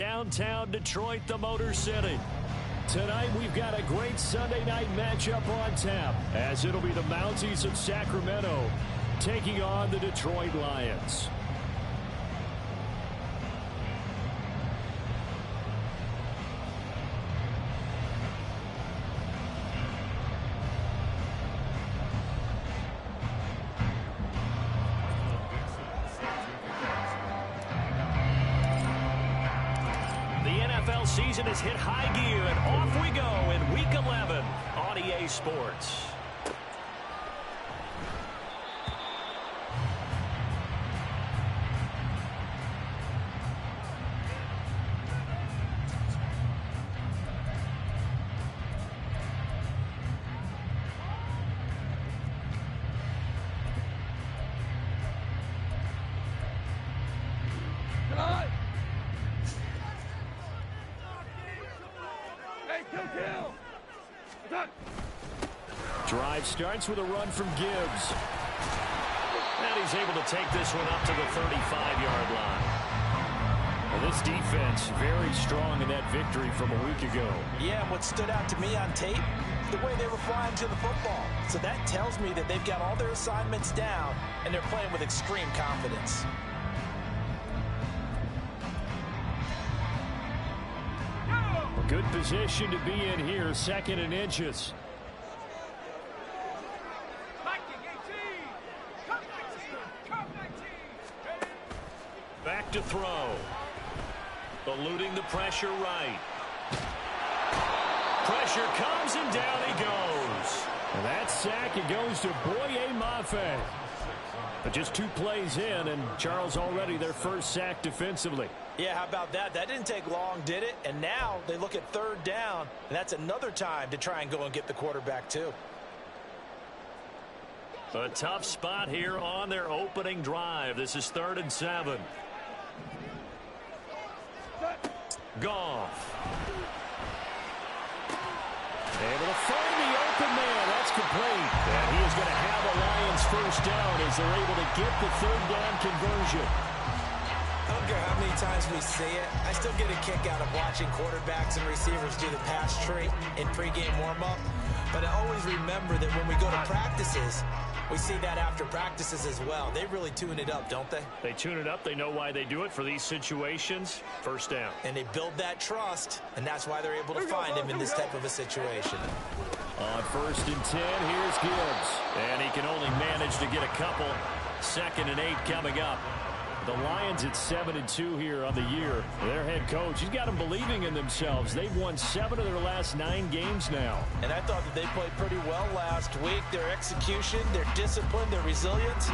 Downtown Detroit, the Motor City. Tonight, we've got a great Sunday night matchup on tap, as it'll be the Mounties of Sacramento taking on the Detroit Lions. Season has hit high gear, and off we go in Week 11 on EA Sports. Drive starts with a run from Gibbs. And he's able to take this one up to the 35-yard line. Well, this defense very strong in that victory from a week ago. Yeah, what stood out to me on tape, the way they were flying to the football. So that tells me that they've got all their assignments down, and they're playing with extreme confidence. A good position to be in here, 2nd and inches. Back to throw. Eluding the pressure right. Pressure comes and down he goes. And that sack, it goes to Boye Mafe. But just 2 plays in, and Charles already their first sack defensively. Yeah, how about that? That didn't take long, did it? And now they look at 3rd down, and that's another time to try and go and get the quarterback too. A tough spot here on their opening drive. This is 3rd and 7. Goff. Able to find the open man. That's complete. And he is going to have a Lions first down as they're able to get the 3rd down conversion. I don't care how many times we see it. I still get a kick out of watching quarterbacks and receivers do the pass tree in pregame warm-up. But I always remember that when we go to practices, we see that after practices as well. They really tune it up, don't they? They tune it up. They know why they do it for these situations. First down. And they build that trust, and that's why they're able to find him in this type of a situation. On 1st and 10, here's Gibbs. And he can only manage to get a couple. 2nd and 8 coming up. The Lions at 7-2 here on the year. Their head coach, he's got them believing in themselves. They've won 7 of their last 9 games now. And I thought that they played pretty well last week. Their execution, their discipline, their resilience,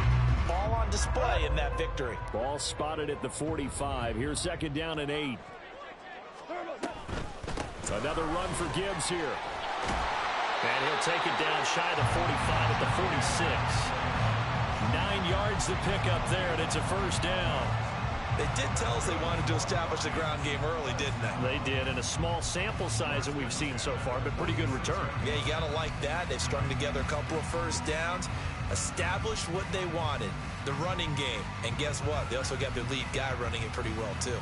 all on display in that victory. Ball spotted at the 45. Here's 2nd down and 8. Another run for Gibbs here. And he'll take it down shy of the 45 at the 46. 9 yards to pick up there, and it's a first down. They did tell us they wanted to establish the ground game early, didn't they? They did, in a small sample size that we've seen so far, but pretty good return. Yeah, you got to like that. They've strung together a couple of first downs, established what they wanted, the running game. And guess what? They also got their lead guy running it pretty well, too.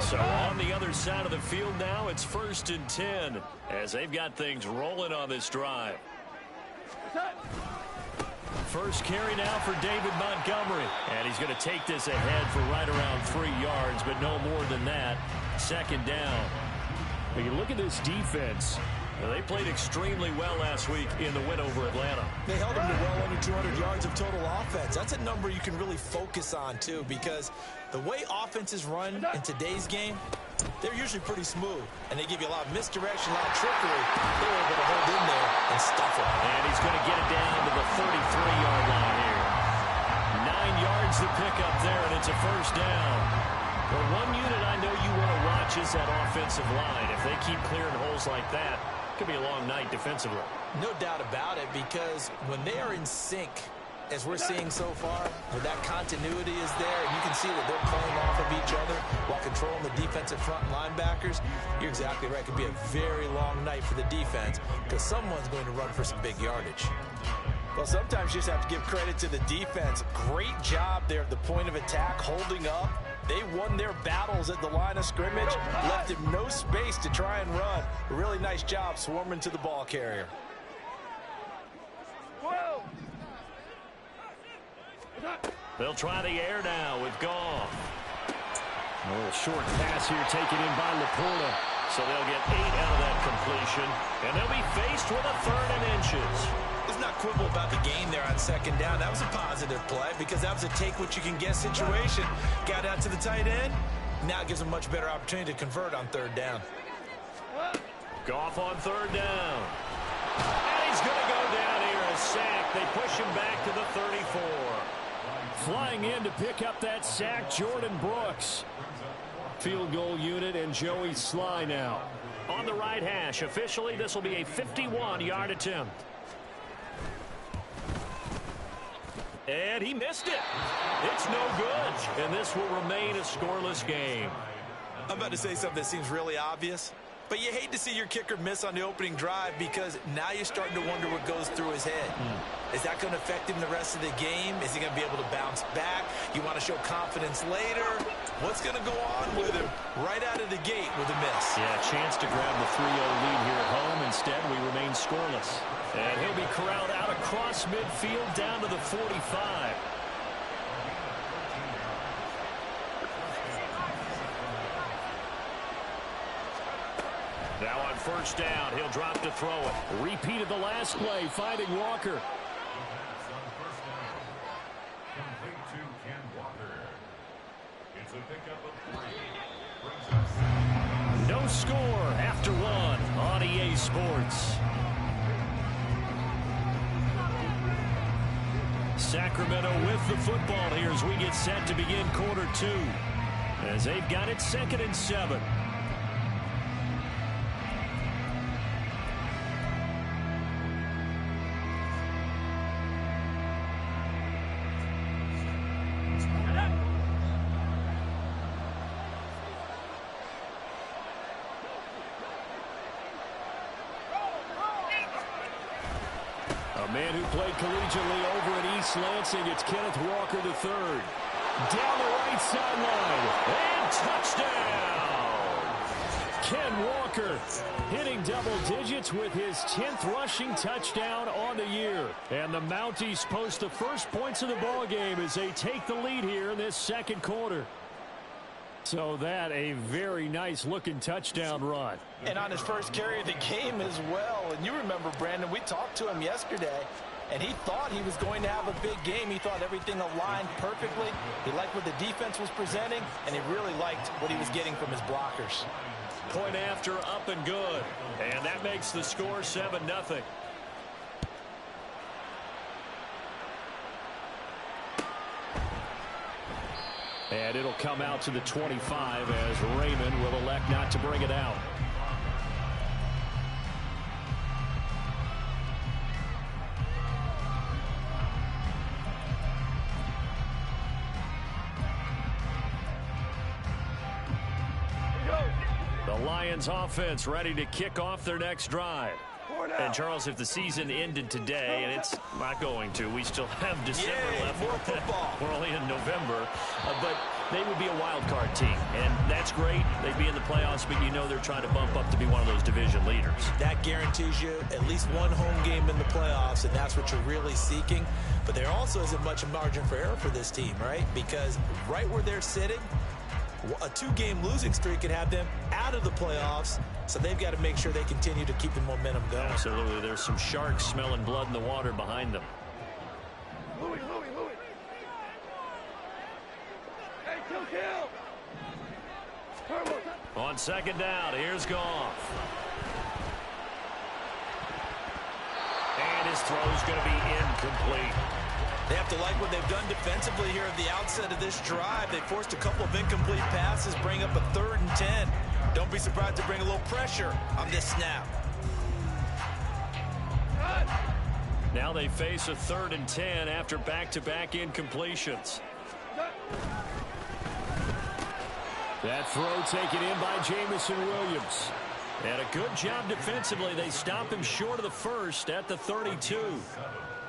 So on the other side of the field now, it's 1st and 10, as they've got things rolling on this drive. First carry now for David Montgomery. And he's going to take this ahead for right around 3 yards, but no more than that. 2nd down. When you look at this defense, they played extremely well last week in the win over Atlanta. They held them to well under 200 yards of total offense. That's a number you can really focus on, too, because the way offenses run in today's game, they're usually pretty smooth, and they give you a lot of misdirection, a lot of trickery. They're able to hold in there and stuff it. And he's going to get it down to the 33-yard line here. 9 yards to pick up there, and it's a first down. The one unit I know you want to watch is that offensive line. If they keep clearing holes like that, it could be a long night defensively. No doubt about it, because when they are in sync, as we're seeing so far, where that continuity is there, and you can see that they're playing off of each other while controlling the defensive front linebackers, you're exactly right. It could be a very long night for the defense because someone's going to run for some big yardage. Well, sometimes you just have to give credit to the defense. Great job there at the point of attack, holding up. They won their battles at the line of scrimmage, left him no space to try and run. A really nice job swarming to the ball carrier. Whoa. They'll try the air now with Goff. A little short pass here taken in by Laporta. So they'll get 8 out of that completion, and they'll be faced with a 3rd and inches. Let's not quibble about the gain there on 2nd down. That was a positive play because that was a take-what-you-can-get situation. Got out to the tight end. Now it gives them much better opportunity to convert on 3rd down. Goff on 3rd down. And he's going to go down here, a sack. They push him back to the 34. Flying in to pick up that sack, Jordan Brooks. Field goal unit and Joey Sly now. On the right hash, officially this will be a 51-yard attempt. And he missed it. It's no good. And this will remain a scoreless game. I'm about to say something that seems really obvious, but you hate to see your kicker miss on the opening drive because now you're starting to wonder what goes through his head. Is that going to affect him the rest of the game? Is he going to be able to bounce back? You want to show confidence later? What's going to go on with him right out of the gate with a miss? Yeah, a chance to grab the 3-0 lead here at home. Instead, we remain scoreless. And he'll be corralled out across midfield down to the 45. Now on 1st down, he'll drop to throw it. Repeated the last play, finding Walker. No score after 1 on EA Sports. Sacramento with the football here as we get set to begin quarter 2. As they've got it 2nd and 7. A man who played collegiately over at East Lansing, it's Kenneth Walker III. Down the right sideline. And touchdown! Ken Walker hitting double digits with his 10th rushing touchdown on the year. And the Mounties post the first points of the ball game as they take the lead here in this 2nd quarter. So that a very nice looking touchdown run. And on his first carry of the game as well. And you remember, Brandon, we talked to him yesterday, and he thought he was going to have a big game. He thought everything aligned perfectly. He liked what the defense was presenting, and he really liked what he was getting from his blockers. Point after, up and good. And that makes the score 7-0. And it'll come out to the 25 as Raymond will elect not to bring it out. The Lions offense ready to kick off their next drive. And Charles, if the season ended today, and it's not going to, we still have December left. More football. We're only in November, but they would be a wild card team, and that's great. They'd be in the playoffs, but you know they're trying to bump up to be one of those division leaders. That guarantees you at least one home game in the playoffs, and that's what you're really seeking. But there also isn't much margin for error for this team, right? Because right where they're sitting, a 2-game losing streak could have them out of the playoffs, so they've got to make sure they continue to keep the momentum going. Absolutely. There's some sharks smelling blood in the water behind them. Louis. Hey, kill. On 2nd down, here's Goff. And his throw's going to be incomplete. They have to like what they've done defensively here at the outset of this drive. They forced a couple of incomplete passes, bring up a 3rd and 10. Don't be surprised to bring a little pressure on this snap. Now they face a 3rd and 10 after back-to-back incompletions. That throw taken in by Jamison Williams. And a good job defensively. They stop him short of the first at the 32.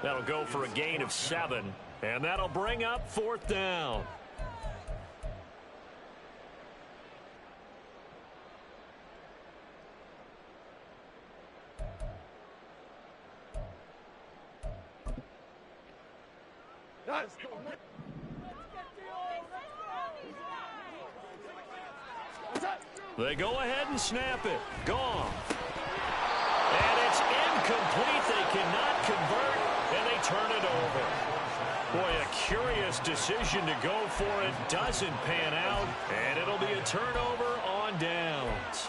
That'll go for a gain of 7, and that'll bring up 4th down. Let's go. They go ahead and snap it. Gone. And it's incomplete. They cannot convert, and they turn it over. Boy, a curious decision to go for it. Doesn't pan out, and it'll be a turnover on downs.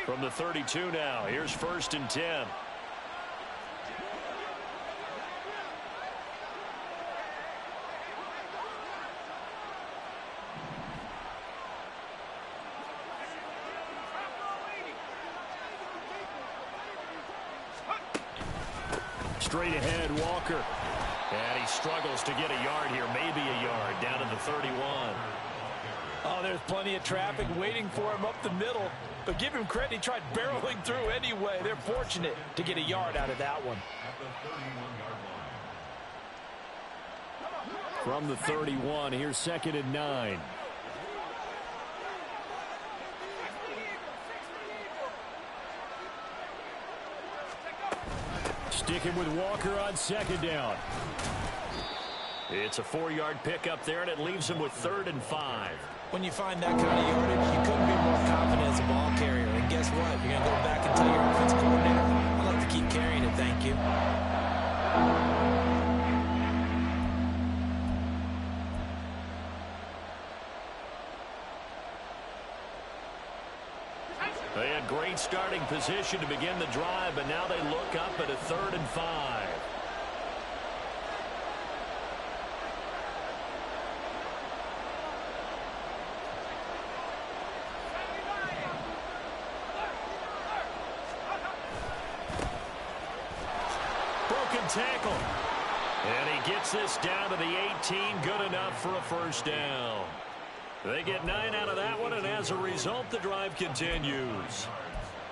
From the 32 now, here's 1st and 10. Straight ahead, Walker. And he struggles to get a yard here, maybe a yard, down to the 31. Oh, there's plenty of traffic waiting for him up the middle. But give him credit, he tried barreling through anyway. They're fortunate to get a yard out of that one. From the 31, here's 2nd and 9. Sticking with Walker on 2nd down. It's a 4-yard pickup there, and it leaves him with 3rd and 5. When you find that kind of yardage, you couldn't be more confident as a ball carrier. And guess what? You're going to go back and tell your offensive coordinator, I'd like to keep carrying it, thank you. They had great starting position to begin the drive, but now they look up at a 3rd and 5. Broken tackle. And he gets this down to the 18. Good enough for a 1st down. They get 9 out of that one, and as a result, the drive continues.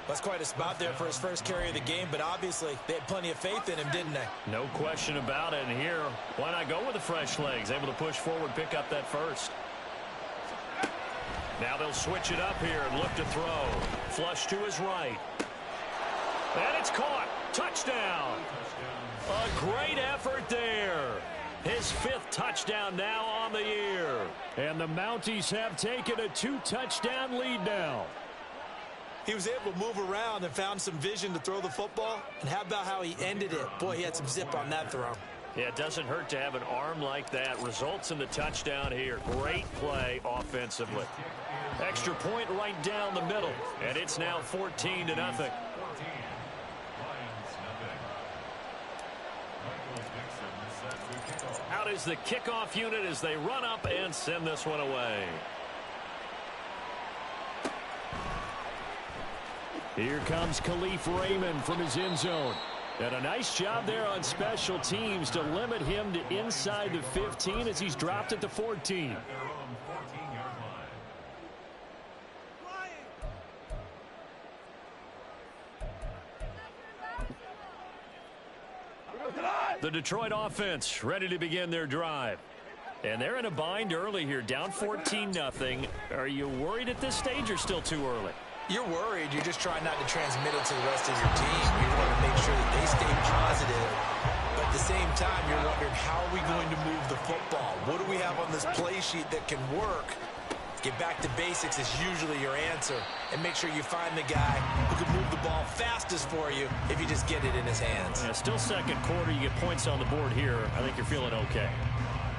That's quite a spot there for his first carry of the game, but obviously they had plenty of faith in him, didn't they? No question about it. And here, why not go with the fresh legs? Able to push forward, pick up that 1st. Now they'll switch it up here and look to throw. Flush to his right. And it's caught. Touchdown. A great effort there. His 5th touchdown now on the year. And the Mounties have taken a 2-touchdown lead now. He was able to move around and found some vision to throw the football. And how about how he ended it? Boy, he had some zip on that throw. Yeah, it doesn't hurt to have an arm like that. Results in the touchdown here. Great play offensively. Extra point right down the middle. And it's now 14-0. Out is the kickoff unit as they run up and send this one away. Here comes Khalif Raymond from his end zone. And a nice job there on special teams to limit him to inside the 15 as he's dropped at the 14. The Detroit offense ready to begin their drive. And they're in a bind early here, down 14-0. Are you worried at this stage or still too early? You're worried. You're just trying not to transmit it to the rest of your team. You want to make sure that they stay positive. But at the same time, you're wondering, how are we going to move the football? What do we have on this play sheet that can work? Get back to basics is usually your answer. And make sure you find the guy who can move the ball fastest for you if you just get it in his hands. Yeah, still second quarter. You get points on the board here. I think you're feeling okay.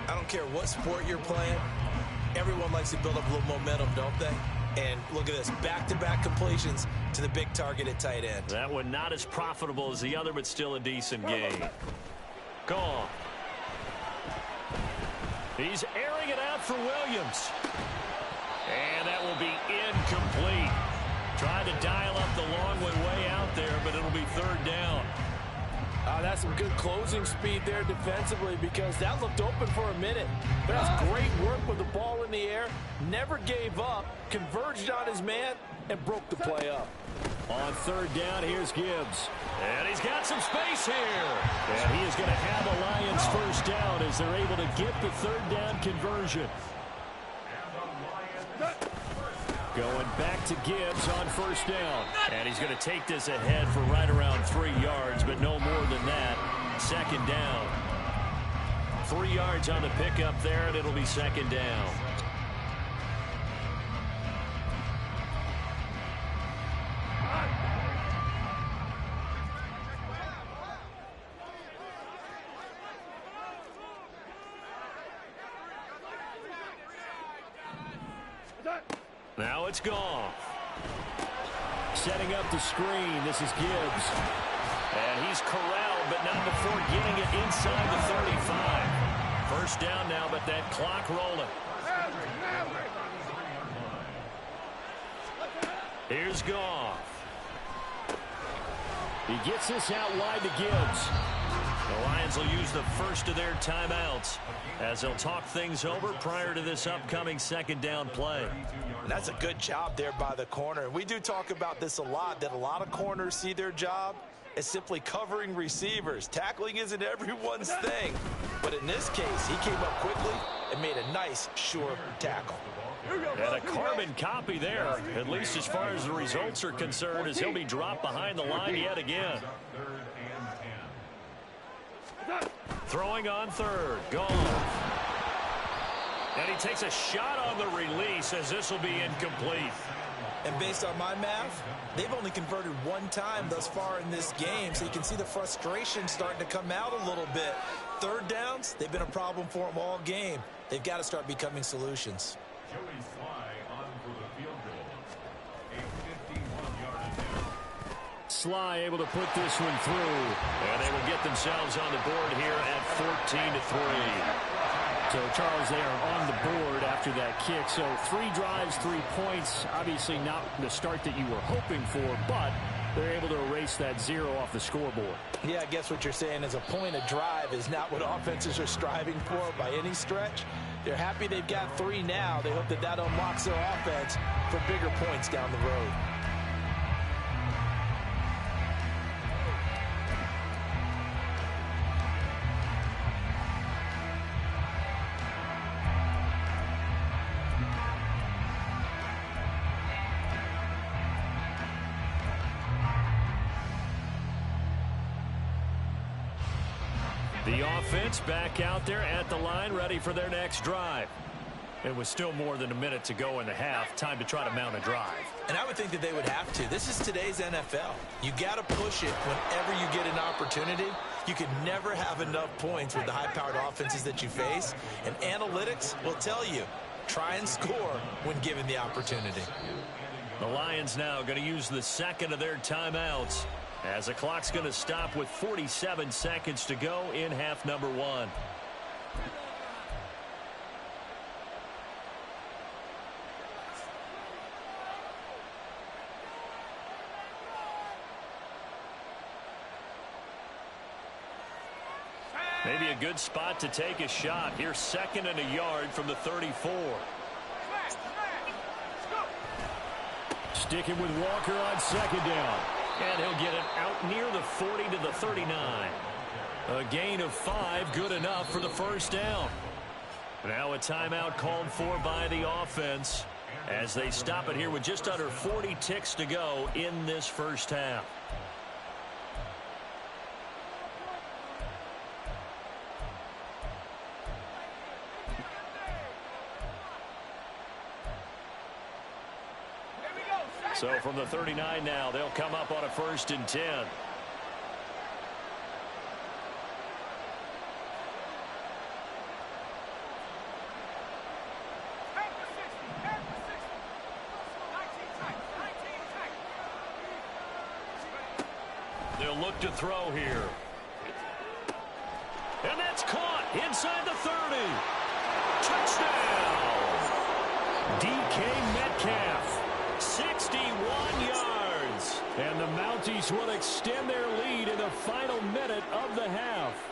I don't care what sport you're playing. Everyone likes to build up a little momentum, don't they? And look at this, back-to-back completions to the big target at tight end. That one not as profitable as the other, but still a decent game. Gone. He's airing it out for Williams. And that will be incomplete. Trying to dial up the long one way out there, but it'll be 3rd down. That's some good closing speed there defensively because that looked open for a minute. But that's great work with the ball in the air. Never gave up, converged on his man, and broke the play up. On third down, here's Gibbs. And he's got some space here. And he is going to have the Lions first down as they're able to get the third down conversion. Going back to Gibbs on first down. And he's going to take this ahead for right around 3 yards, but no more than that. Second down. 3 yards on the pickup there, and it'll be second down. Now it's gone. Setting up the screen. This is Gibbs. And he's corralled, but not before getting it inside the 35. First down now, but that clock rolling. Here's Goff. He gets this out wide to Gibbs. The Lions will use the first of their timeouts as they'll talk things over prior to this upcoming second down play. And that's a good job there by the corner. We do talk about this a lot, that a lot of corners see their job as simply covering receivers. Tackling isn't everyone's thing. But in this case, he came up quickly and made a nice, sure tackle. And a carbon copy there, at least as far as the results are concerned, as he'll be dropped behind the line yet again. Throwing on third. Gone. And he takes a shot on the release as this will be incomplete. And based on my math, they've only converted one time thus far in this game, so you can see the frustration starting to come out a little bit. Third downs, they've been a problem for them all game. They've got to start becoming solutions. Sly able to put this one through. And they will get themselves on the board here at 14-3. So, Charles, they are on the board after that kick. So 3 drives, 3 points. Obviously not the start that you were hoping for, but they're able to erase that 0 off the scoreboard. Yeah, I guess what you're saying is a point of drive is not what offenses are striving for by any stretch. They're happy they've got 3 now. They hope that that unlocks their offense for bigger points down the road. The offense back out there at the line, ready for their next drive. It was still more than a minute to go in the half. Time to try to mount a drive. And I would think that they would have to. This is today's NFL. You got to push it whenever you get an opportunity. You can never have enough points with the high-powered offenses that you face. And analytics will tell you, try and score when given the opportunity. The Lions now going to use the second of their timeouts, as the clock's going to stop with 47 seconds to go in half number 1. Maybe a good spot to take a shot. Here's 2nd and a yard from the 34. Sticking with Walker on 2nd down. And he'll get it out near the 40 to the 39. A gain of 5, good enough for the first down. Now a timeout called for by the offense as they stop it here with just under 40 ticks to go in this first half. So from the 39 now, they'll come up on a 1st and 10. They'll look to throw here. And that's caught inside the 30. Touchdown! DK Metcalf. 61 yards. And the Mounties will extend their lead in the final minute moment of the half.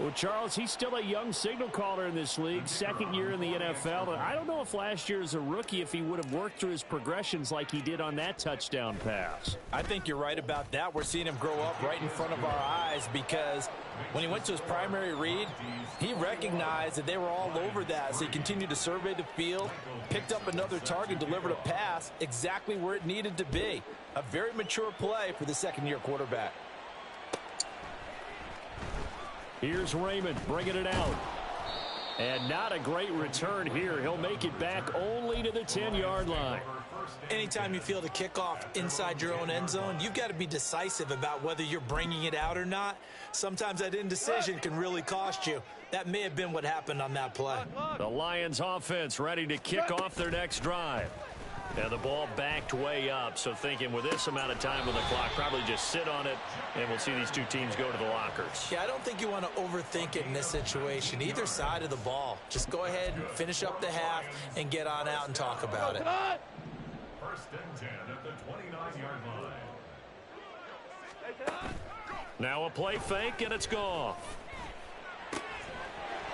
Well, Charles, he's still a young signal caller in this league, second year in the NFL. And I don't know if last year as a rookie, if he would have worked through his progressions like he did on that touchdown pass. I think you're right about that. We're seeing him grow up right in front of our eyes because when he went to his primary read, he recognized that they were all over that. So he continued to survey the field, picked up another target, delivered a pass exactly where it needed to be. A very mature play for the second-year quarterback. Here's Raymond bringing it out. And not a great return here. He'll make it back only to the 10-yard line. Anytime you field a kickoff inside your own end zone, you've got to be decisive about whether you're bringing it out or not. Sometimes that indecision can really cost you. That may have been what happened on that play. The Lions offense ready to kick off their next drive. And the ball backed way up, so thinking with this amount of time on the clock, probably just sit on it, and we'll see these two teams go to the lockers. Yeah, I don't think you want to overthink it in this situation. Either side of the ball. Just go ahead and finish up the half and get on out and talk about it. First and 10 at the 29-yard line. Now a play fake, and it's gone.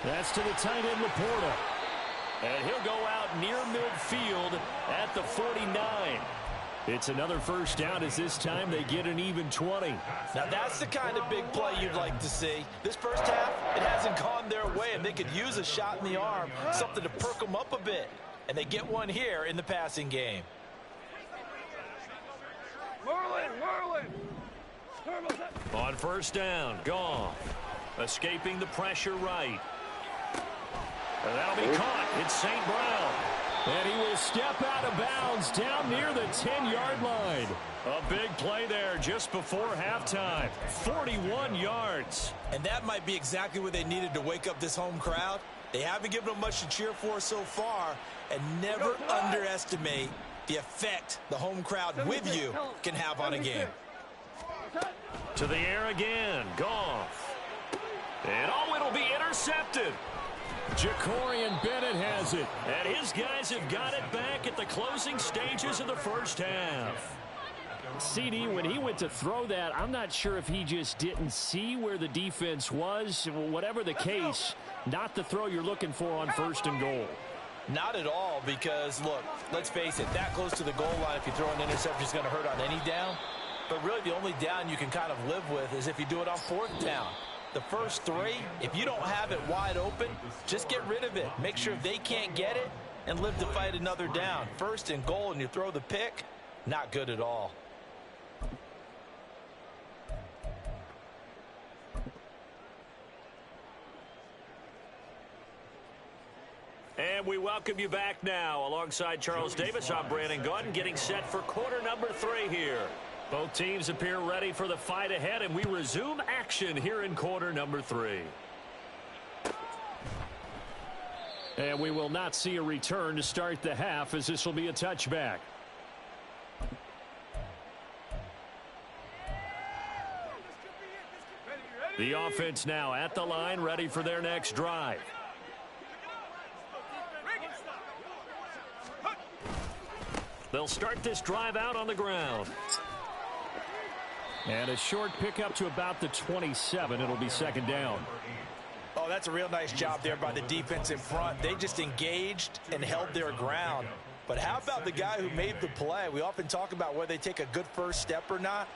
That's to the tight end, Laporta. And he'll go out near midfield at the 49. It's another first down as this time they get an even 20. Now that's the kind of big play you'd like to see. This first half, it hasn't gone their way, and they could use a shot in the arm, something to perk them up a bit. And they get one here in the passing game. On first down, Goff. Escaping the pressure right. And that'll be caught. It's St. Brown. And he will step out of bounds down near the 10-yard line. A big play there just before halftime. 41 yards. And that might be exactly what they needed to wake up this home crowd. They haven't given them much to cheer for so far. And never underestimate the effect the home crowd with you can have on a game. To the air again. Goff. And it'll be intercepted. Jacorian Bennett has it. And his guys have got it back at the closing stages of the first half. CD, when he went to throw that, I'm not sure if he just didn't see where the defense was. Whatever the case, not the throw you're looking for on first and goal. Not at all, because, look, let's face it, that close to the goal line, if you throw an interception, is going to hurt on any down. But really the only down you can kind of live with is if you do it on fourth down. The first three, if you don't have it wide open, just get rid of it. Make sure they can't get it and live to fight another down. First and goal and you throw the pick, not good at all. And we welcome you back now. Alongside Charles Davis, I'm Brandon Gaudin, getting set for quarter number 3 here. Both teams appear ready for the fight ahead, and we resume action here in quarter number 3. And we will not see a return to start the half, as this will be a touchback. The offense now at the line, ready for their next drive. They'll start this drive out on the ground. And a short pickup to about the 27. It'll be second down. Oh, that's a real nice job there by the defense in front. They just engaged and held their ground. But how about the guy who made the play? We often talk about whether they take a good first step or not.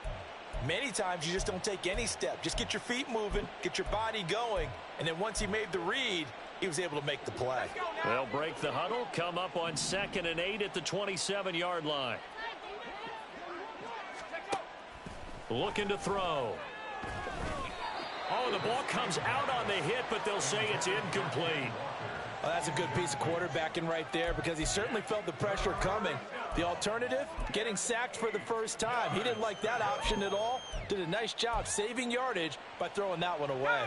Many times you just don't take any step. Just get your feet moving, get your body going, and then once he made the read, he was able to make the play. They'll break the huddle, come up on 2nd and 8 at the 27-yard line. Looking to throw. Oh, the ball comes out on the hit, but they'll say it's incomplete. Well, that's a good piece of quarterbacking right there because he certainly felt the pressure coming. The alternative, getting sacked for the first time. He didn't like that option at all. Did a nice job saving yardage by throwing that one away.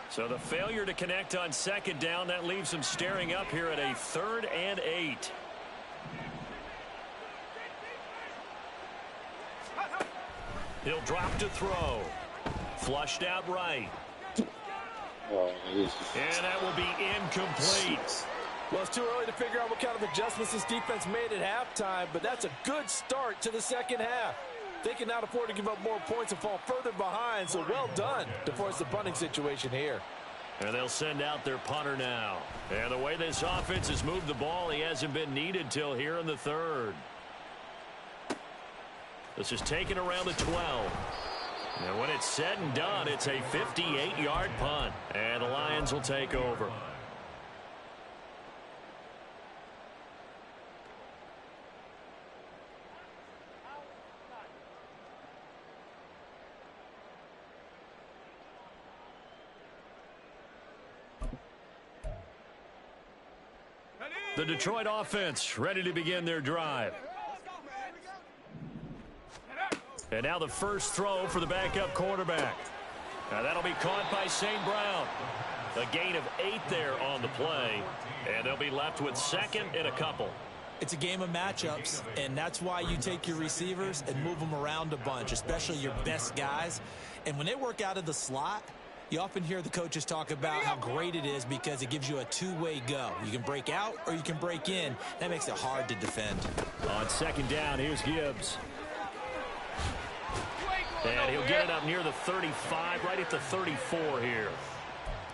So the failure to connect on 2nd down, that leaves him staring up here at a 3rd and 8. He'll drop to throw. Flushed out right. And that will be incomplete. Well, it's too early to figure out what kind of adjustments this defense made at halftime, but that's a good start to the second half. They cannot afford to give up more points and fall further behind, so well done to force the punting situation here. And they'll send out their punter now. And the way this offense has moved the ball, he hasn't been needed till here in the third. This is taken around the 12. And when it's said and done, it's a 58-yard punt. And the Lions will take over. The Detroit offense ready to begin their drive. And now the first throw for the backup quarterback. Now that'll be caught by St. Brown. A gain of 8 there on the play. And they'll be left with second and a couple. It's a game of matchups, and that's why you take your receivers and move them around a bunch, especially your best guys. And when they work out of the slot, you often hear the coaches talk about how great it is because it gives you a two-way go. You can break out or you can break in. That makes it hard to defend. On second down, here's Gibbs. And he'll get it up near the 35, right at the 34 here.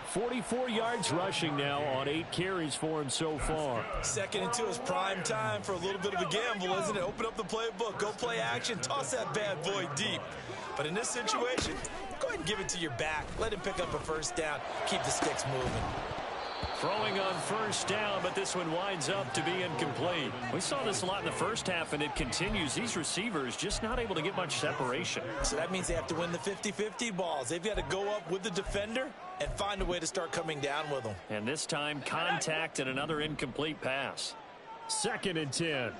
44 yards rushing now on 8 carries for him so far. 2nd and 2 is prime time for a little bit of a gamble, isn't it? Open up the playbook, go play action, toss that bad boy deep. But in this situation, go ahead and give it to your back. Let him pick up a first down. Keep the sticks moving. Throwing on first down, but this one winds up to be incomplete. We saw this a lot in the first half, and it continues. These receivers just not able to get much separation. So that means they have to win the 50-50 balls. They've got to go up with the defender and find a way to start coming down with them. And this time, contact and another incomplete pass. 2nd and 10.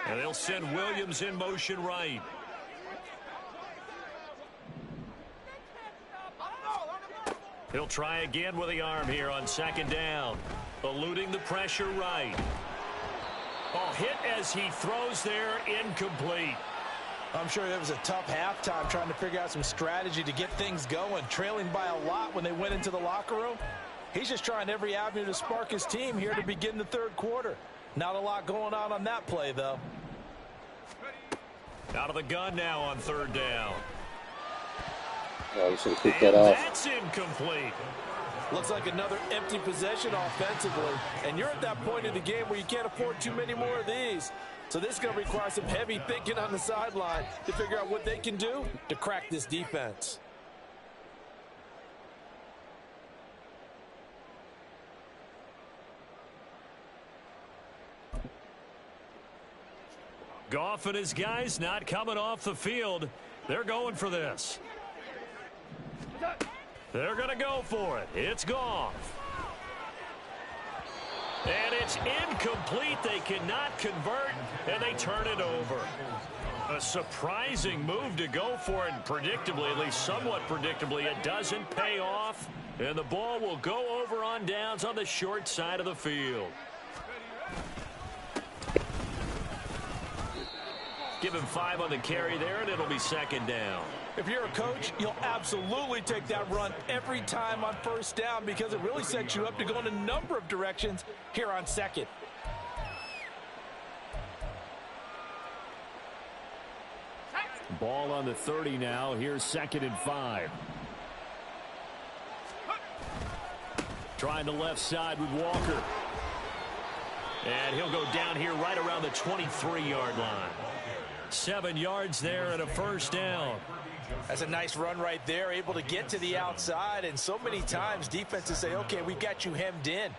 And they'll send Williams in motion right. He'll try again with the arm here on 2nd down. Eluding the pressure right. Oh, hit as he throws there, incomplete. I'm sure that was a tough halftime trying to figure out some strategy to get things going. Trailing by a lot when they went into the locker room. He's just trying every avenue to spark his team here to begin the 3rd quarter. Not a lot going on that play, though. Out of the gun now on 3rd down. Yeah, we should have kicked that off. That's incomplete. Looks like another empty possession offensively. And you're at that point in the game where you can't afford too many more of these. So this is going to require some heavy thinking on the sideline to figure out what they can do to crack this defense. Goff and his guys not coming off the field. They're going for this. They're going to go for it. It's Goff. And it's incomplete. They cannot convert, and they turn it over. A surprising move to go for it, and predictably, at least somewhat predictably, it doesn't pay off. And the ball will go over on downs on the short side of the field. Give him 5 on the carry there, and it'll be 2nd down. If you're a coach, you'll absolutely take that run every time on 1st down because it really sets you up to go in a number of directions here on 2nd. Ball on the 30 now. Here's 2nd and 5. Trying the left side with Walker. And he'll go down here right around the 23-yard line. 7 yards there and a 1st down. That's a nice run right there, able to get to the outside. And so many times defenses say, okay, we got you hemmed in.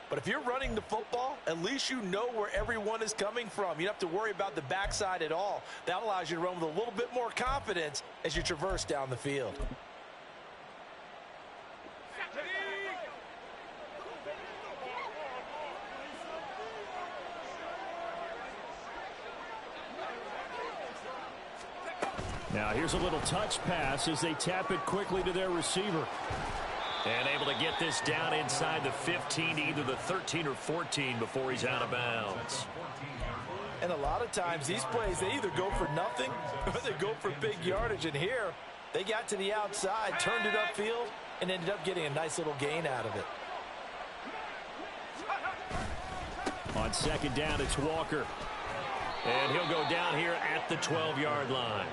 But if you're running the football, at least you know where everyone is coming from. You don't have to worry about the backside at all. That allows you to run with a little bit more confidence as you traverse down the field. Now here's a little touch pass as they tap it quickly to their receiver. And able to get this down inside the 15 to either the 13 or 14 before he's out of bounds. And a lot of times these plays, they either go for nothing or they go for big yardage. And here, they got to the outside, turned it upfield, and ended up getting a nice little gain out of it. On On second down, it's Walker. And he'll go down here at the 12-yard line.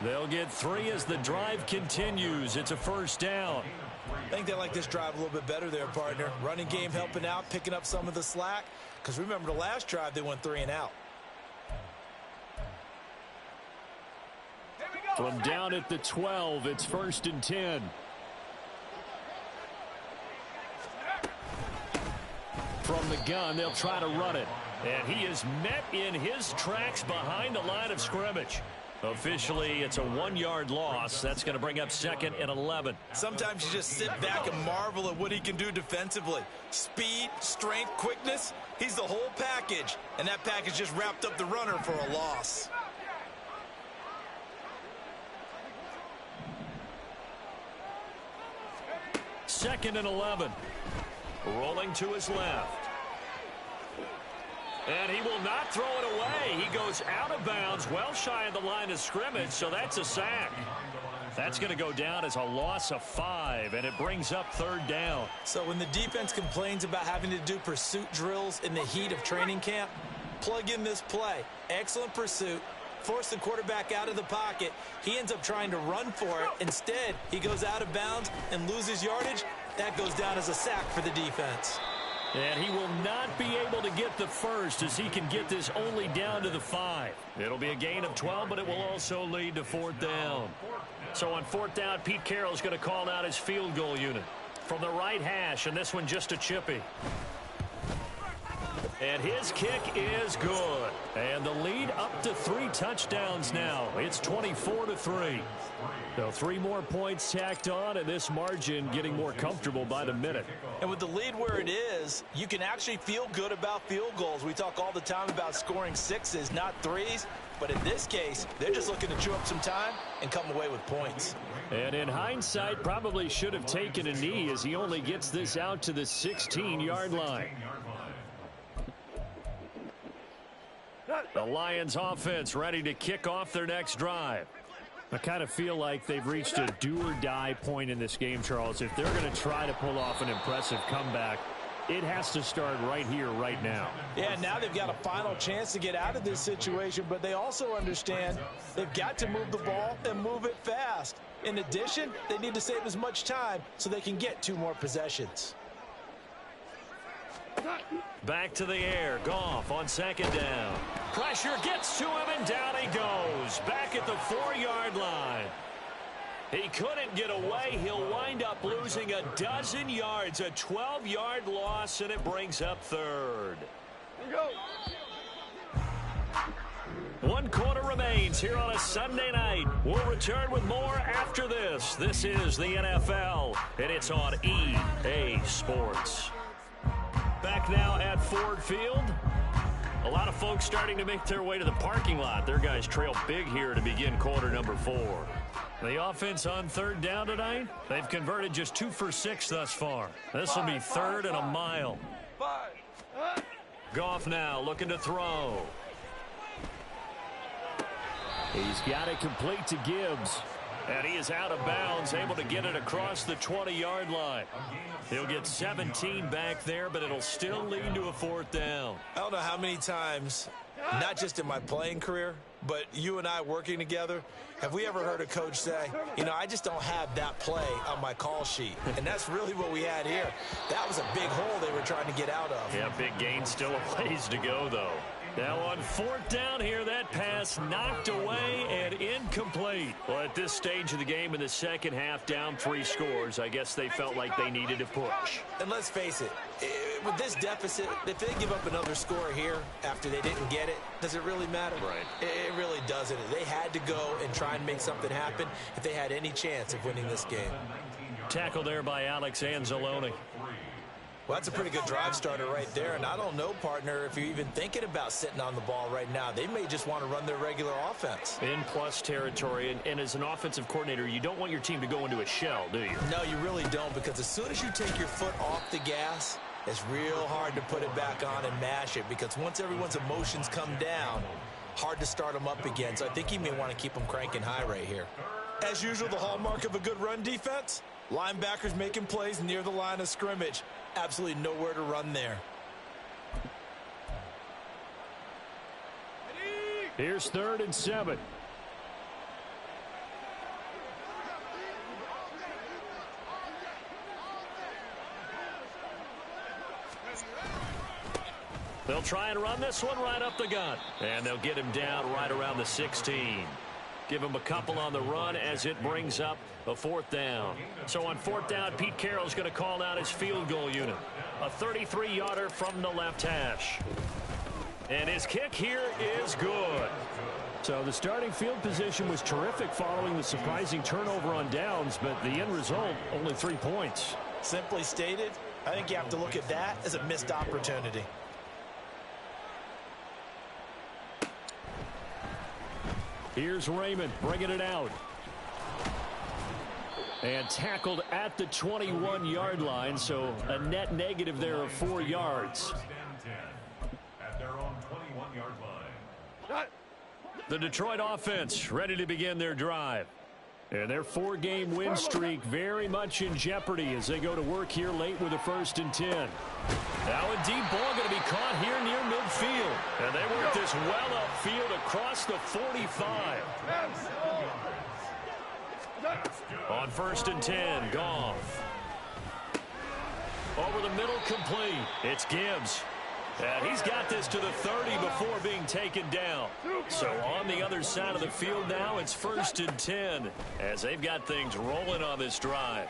They'll get 3 as the drive continues. It's a first down. I think they like this drive a little bit better there, partner. Running game helping out, picking up some of the slack. Because remember the last drive, they went 3 and out. From down at the 12, it's 1st and 10. From the gun, they'll try to run it. And he is met in his tracks behind the line of scrimmage. Officially, it's a 1-yard loss. That's going to bring up 2nd and 11. Sometimes you just sit back and marvel at what he can do defensively. Speed, strength, quickness. He's the whole package. And that package just wrapped up the runner for a loss. Second and 11. Rolling to his left. And he will not throw it away. He goes out of bounds, well shy of the line of scrimmage, so that's a sack. That's going to go down as a loss of 5, and it brings up 3rd down. So when the defense complains about having to do pursuit drills in the heat of training camp, plug in this play. Excellent pursuit. Force the quarterback out of the pocket. He ends up trying to run for it. Instead, he goes out of bounds and loses yardage. That goes down as a sack for the defense. And he will not be able to get the first as he can get this only down to the 5. It'll be a gain of 12, but it will also lead to 4th down. So on 4th down, Pete Carroll's going to call out his field goal unit. From the right hash, and this one just a chippy. And his kick is good. And the lead up to 3 touchdowns now. It's 24-3. So 3 more points tacked on, and this margin getting more comfortable by the minute. And with the lead where it is, you can actually feel good about field goals. We talk all the time about scoring 6s, not 3s. But in this case, they're just looking to chew up some time and come away with points. And in hindsight, probably should have taken a knee as he only gets this out to the 16-yard line. The Lions offense ready to kick off their next drive. I kind of feel like they've reached a do-or-die point in this game, Charles. If they're going to try to pull off an impressive comeback, it has to start right here, right now. Yeah, now they've got a final chance to get out of this situation, but they also understand they've got to move the ball and move it fast. In addition, they need to save as much time so they can get 2 more possessions. Back to the air. Goff on 2nd down. Pressure gets to him, and down he goes. Back at the 4-yard line. He couldn't get away. He'll wind up losing a dozen yards. A 12-yard loss, and it brings up 3rd. Go. 1 quarter remains here on a Sunday night. We'll return with more after this. This is the NFL, and it's on EA Sports. Back now at Ford Field. A lot of folks starting to make their way to the parking lot. Their guys trail big here to begin quarter number 4. The offense on 3rd down tonight, they've converted just 2 for 6 thus far. This will be 3rd and a mile. Goff now looking to throw. He's got it complete to Gibbs. And he is out of bounds, able to get it across the 20-yard line. He'll get 17 back there, but it'll still lead to a 4th down. I don't know how many times, not just in my playing career, but you and I working together, have we ever heard a coach say, you know, I just don't have that play on my call sheet. And that's really what we had here. That was a big hole they were trying to get out of. Yeah, big gain, still a ways to go, though. Now on 4th down here, that pass knocked away and incomplete. Well, at this stage of the game in the second half, down 3 scores, I guess they felt like they needed to push. And let's face it, with this deficit, if they give up another score here after they didn't get it, does it really matter? Right. It really doesn't. They had to go and try and make something happen if they had any chance of winning this game. Tackle there by Alex Anzalone. Well, that's a pretty good drive starter right there. And I don't know, partner, if you're even thinking about sitting on the ball right now. They may just want to run their regular offense. In plus territory. And as an offensive coordinator, you don't want your team to go into a shell, do you? No, you really don't, because as soon as you take your foot off the gas, it's real hard to put it back on and mash it, because once everyone's emotions come down, hard to start them up again. So I think you may want to keep them cranking high right here. As usual, the hallmark of a good run defense, linebackers making plays near the line of scrimmage. Absolutely nowhere to run there. Here's 3rd and 7. They'll try and run this one right up the gut. And they'll get him down right around the 16. Give him a couple on the run as it brings up a 4th down. So on 4th down, Pete Carroll's going to call out his field goal unit. A 33-yarder from the left hash. And his kick here is good. So the starting field position was terrific following the surprising turnover on downs, but the end result, only 3 points. Simply stated, I think you have to look at that as a missed opportunity. Here's Raymond bringing it out. And tackled at the 21-yard line, so a net negative there of 4 yards. At their own 21-yard line. The Detroit offense ready to begin their drive. And their 4-game win streak very much in jeopardy as they go to work here late with a 1st and 10. Now a deep ball going to be caught here near midfield. And they work this well upfield across the 45. On 1st and 10, Goff. Over the middle, complete. It's Gibbs. And he's got this to the 30 before being taken down. So on the other side of the field now, it's 1st and 10 as they've got things rolling on this drive.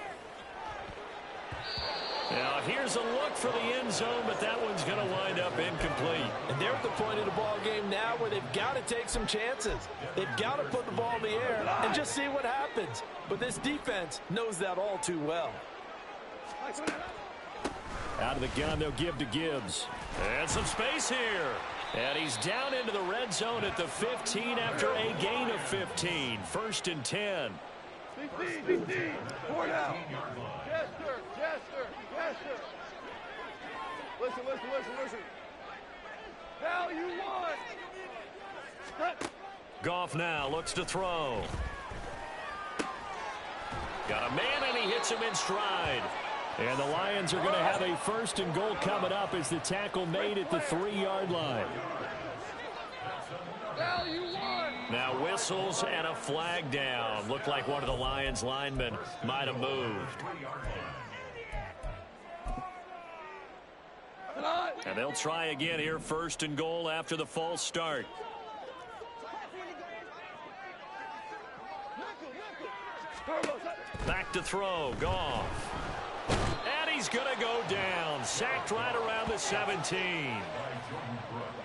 Now here's a look for the end zone, but that one's going to wind up incomplete. And they're at the point of the ball game now where they've got to take some chances. They've got to put the ball in the air and just see what happens. But this defense knows that all too well. Out of the gun, they'll give to Gibbs. And some space here. And he's down into the red zone at the 15 after a gain of 15. 1st and 10. 15. 4 down. Yes, sir. Yes, sir. Yes, sir. Listen. Now you want. Goff now looks to throw. Got a man, and he hits him in stride. And the Lions are going to have a 1st and goal coming up as the tackle made at the 3-yard line. Now whistles and a flag down. Looked like one of the Lions linemen might have moved. And they'll try again here, 1st and goal after the false start. Back to throw, Goff. And he's going to go down. Sacked right around the 17.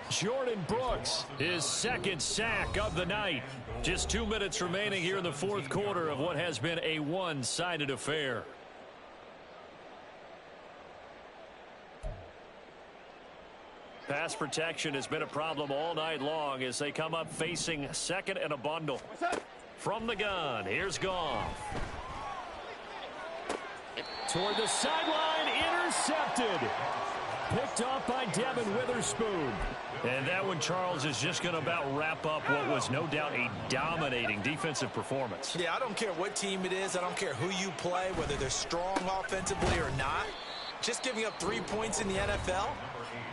Jordan Brooks, his 2nd sack of the night. Just 2 minutes remaining here in the 4th quarter of what has been a one-sided affair. Pass protection has been a problem all night long as they come up facing 2nd and a bundle. From the gun, here's Goff. Toward the sideline, intercepted. Picked off by Devin Witherspoon. And that one, Charles, is just going to about wrap up what was no doubt a dominating defensive performance. Yeah, I don't care what team it is. I don't care who you play, whether they're strong offensively or not. Just giving up 3 points in the NFL,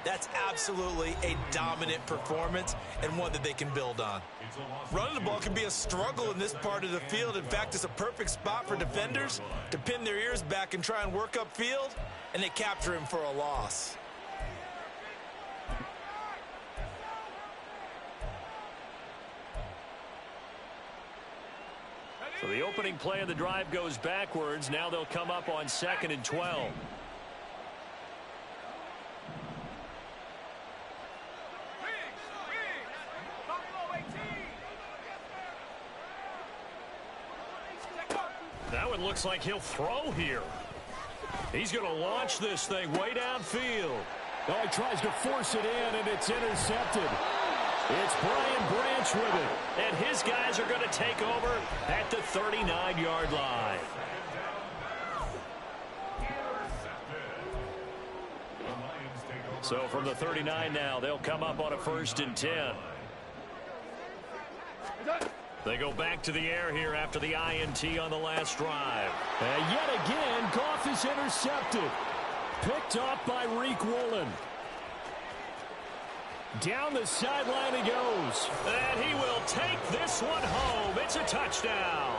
that's absolutely a dominant performance and one that they can build on. Running the ball can be a struggle in this part of the field. In fact, it's a perfect spot for defenders to pin their ears back and try and work upfield, and they capture him for a loss. So the opening play of the drive goes backwards. Now they'll come up on 2nd and 12. That one looks like he'll throw here. He's going to launch this thing way downfield. Oh, he tries to force it in, and it's intercepted. It's Brian Branch with it. And his guys are going to take over at the 39-yard line. So from the 39 now, they'll come up on a 1st and 10. They go back to the air here after the INT on the last drive. And yet again, Goff is intercepted. Picked off by Reek Woolen. Down the sideline he goes. And he will take this one home. It's a touchdown.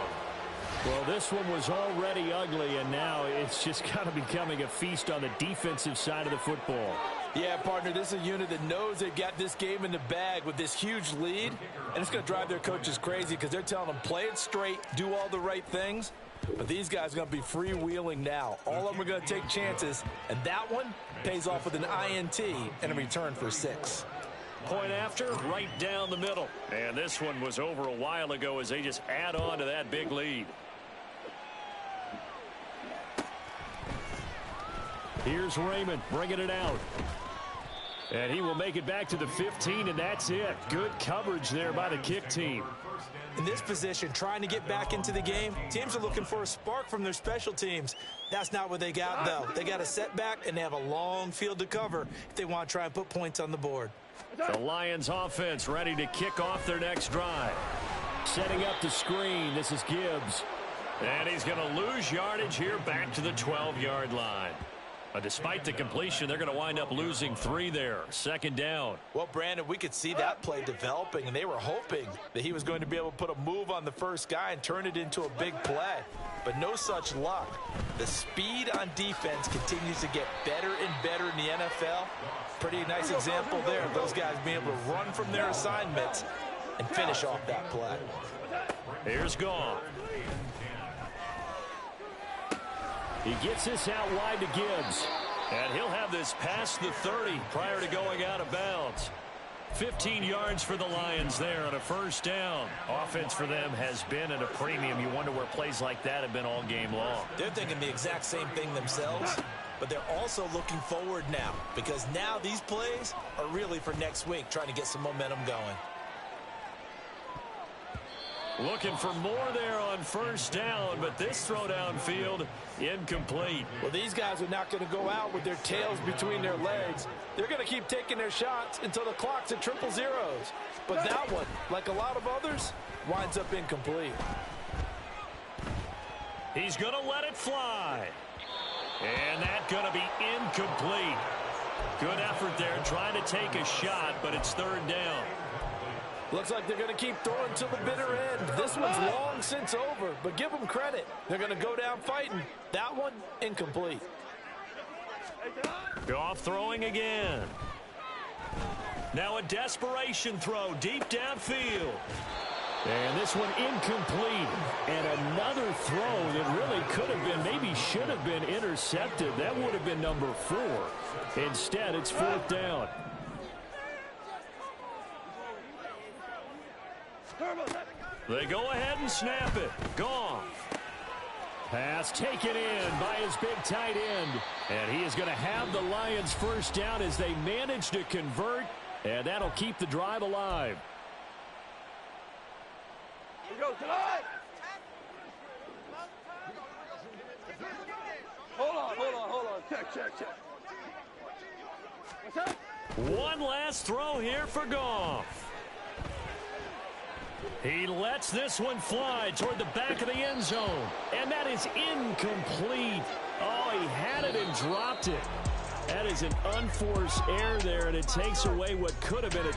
Well, this one was already ugly, and now it's just kind of becoming a feast on the defensive side of the football. Yeah, partner, this is a unit that knows they've got this game in the bag with this huge lead, and it's going to drive their coaches crazy because they're telling them play it straight, do all the right things, but these guys are going to be freewheeling now. All of them are going to take chances, and that one pays off with an INT and a return for 6. Point after, right down the middle. And this one was over a while ago as they just add on to that big lead. Here's Raymond bringing it out. And he will make it back to the 15, and that's it. Good coverage there by the kick team. In this position, trying to get back into the game, teams are looking for a spark from their special teams. That's not what they got, though. They got a setback, and they have a long field to cover if they want to try and put points on the board. The Lions offense ready to kick off their next drive. Setting up the screen, this is Gibbs. And he's going to lose yardage here back to the 12-yard line. Despite the completion, they're going to wind up losing 3 there. Second down. Well, Brandon, we could see that play developing, and they were hoping that he was going to be able to put a move on the first guy and turn it into a big play. But no such luck. The speed on defense continues to get better and better in the NFL. Pretty nice example there of those guys being able to run from their assignments and finish off that play. Here's Goff. He gets this out wide to Gibbs. And he'll have this past the 30 prior to going out of bounds. 15 yards for the Lions there on a first down. Offense for them has been at a premium. You wonder where plays like that have been all game long. They're thinking the exact same thing themselves, but they're also looking forward now because now these plays are really for next week, trying to get some momentum going. Looking for more there on first down, but this throw downfield incomplete. Well, these guys are not going to go out with their tails between their legs. They're going to keep taking their shots until the clock's at 000. But that one, like a lot of others, winds up incomplete. He's going to let it fly. And that's going to be incomplete. Good effort there trying to take a shot, but it's third down. Looks like they're going to keep throwing till the bitter end. This one's long since over, but give them credit. They're going to go down fighting. That one, incomplete. Goff throwing again. Now a desperation throw deep downfield. And this one incomplete. And another throw that really could have been, maybe should have been intercepted. That would have been number 4. Instead, it's fourth down. They go ahead and snap it. Goff. Pass taken in by his big tight end. And he is going to have the Lions first down as they manage to convert. And that'll keep the drive alive. Here we go tonight. Hold on. Check. What's up? One last throw here for Goff. He lets this one fly toward the back of the end zone. And that is incomplete. Oh, he had it and dropped it. That is an unforced error there, and it takes away what could have been a